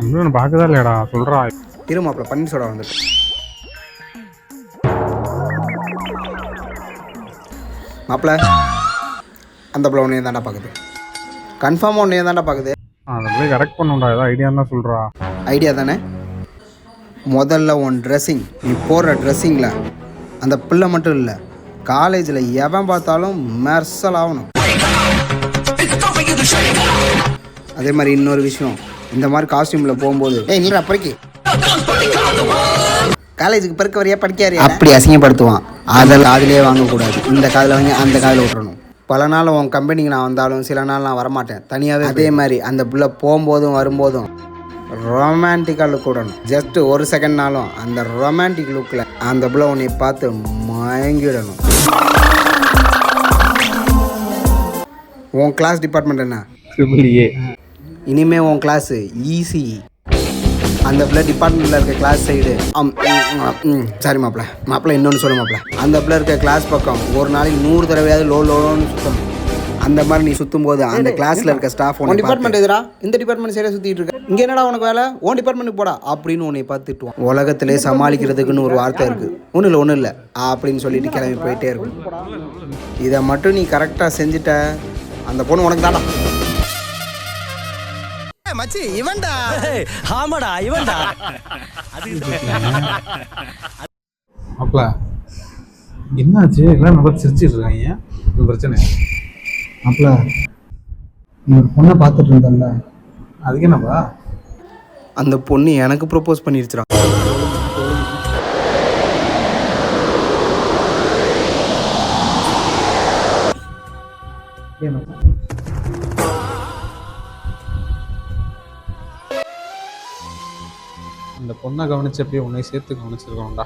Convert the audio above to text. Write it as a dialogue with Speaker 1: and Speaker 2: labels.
Speaker 1: அப்படின்னு பார்க்கதா இல்லையாடா சொல்கிறா.
Speaker 2: இரு மாப்பிள்ள பன்னீர் சோடா வந்துட்டு. மாப்பிள்ள அந்த பிள்ளை உன்னையே தாண்டா பார்க்குது. கன்ஃபார்மாக உன்னையே தாண்டா பார்க்குது.
Speaker 1: அந்த பிள்ளை கரெக்ட் பண்ணுண்டா, ஏதாவது ஐடியான்னு தான் சொல்கிறா.
Speaker 2: ஐடியா தானே. முதல்ல உன் ட்ரெஸ்ஸிங், நீ போடுற ட்ரெஸ்ஸிங்கில் அந்த பிள்ளை மட்டும் இல்லை, காலேஜில் எவன் பார்த்தாலும் மெர்சல் ஆகணும். அதே மாதிரி இன்னொரு விஷயம், இந்த மாதிரி காஸ்டியூமில் போகும்போது நீ அப்பறைக்கு காலேஜுக்கு பிறக்க வரையா படிக்காரு அப்படி அசிங்கப்படுத்துவான். அதெல்லாம் காதிலே வாங்கக்கூடாது. இந்த காதில் வாங்கி அந்த காதில் விட்டுறணும். பல நாள் உன் கம்பெனிக்கு நான் வந்தாலும் சில நாள் நான் வரமாட்டேன் தனியாகவே. அதே மாதிரி அந்த பிள்ளை போகும்போதும் வரும்போதும் ரொமான்டிக்காக லுக் விடணும். ஜஸ்ட்டு ஒரு செகண்ட்னாலும் அந்த ரொமான்டிக் லுக்கில் அந்த பிள்ளை உன்னை பார்த்து மயங்கிடணும். உன் கிளாஸ் டிபார்ட்மெண்ட் என்ன? இனிமே உன் கிளாஸு இசிஇ. அந்த பிள்ளை டிபார்ட்மெண்ட்டில் இருக்க கிளாஸ் சைடு சாரி மாப்பிள்ள இன்னொன்று சொல்லு மாப்பிள்ள. அந்த பிள்ளை இருக்க கிளாஸ் பக்கம் ஒரு நாளைக்கு 100 தடவையாவது லோன்னு சுற்றணும். அந்த மாதிரி நீ சுற்றும் போது அந்த கிளாஸில் இருக்க ஸ்டாஃப் உன் டிபார்ட்மெண்ட் எதிரா இந்த டிபார்ட்மெண்ட் சைடாக சுற்றிட்டு இருக்க, இங்கே என்னடா உனக்கு வேலை, உன் டிபார்ட்மெண்ட்டுக்கு போடா அப்படின்னு உன்னை பார்த்துட்டுவான். உலகத்திலே சமாளிக்கிறதுக்குன்னு ஒரு வார்த்தை இருக்குது. ஒன்றும் இல்லை அப்படின்னு சொல்லிட்டு கிளம்பி போயிட்டே இருக்கும். இதை மட்டும் நீ கரெக்டாக செஞ்சுட்ட, அந்த பொண்ணு உனக்கு தாடா. மச்சி இவன்டா.
Speaker 3: ஆமாடா இவன்டா.
Speaker 1: அப்பல என்னாச்சு? எல்லாம் நல்லா சிரிச்சிட்டு இருக்காங்க. இது பிரச்சனை.
Speaker 2: அப்பல நீ ஒரு பொண்ணை பார்த்துட்டு இருந்தல்ல,
Speaker 1: அதுக்கு என்னப்பா?
Speaker 2: அந்த பொண்ணு எனக்கு ப்ரொப்போஸ் பண்ணிருச்சுடா.
Speaker 1: அந்த பொண்ணை கவனிச்சு அப்படியே உன்னை சேர்த்து கவனிச்சிருக்கோம்டா.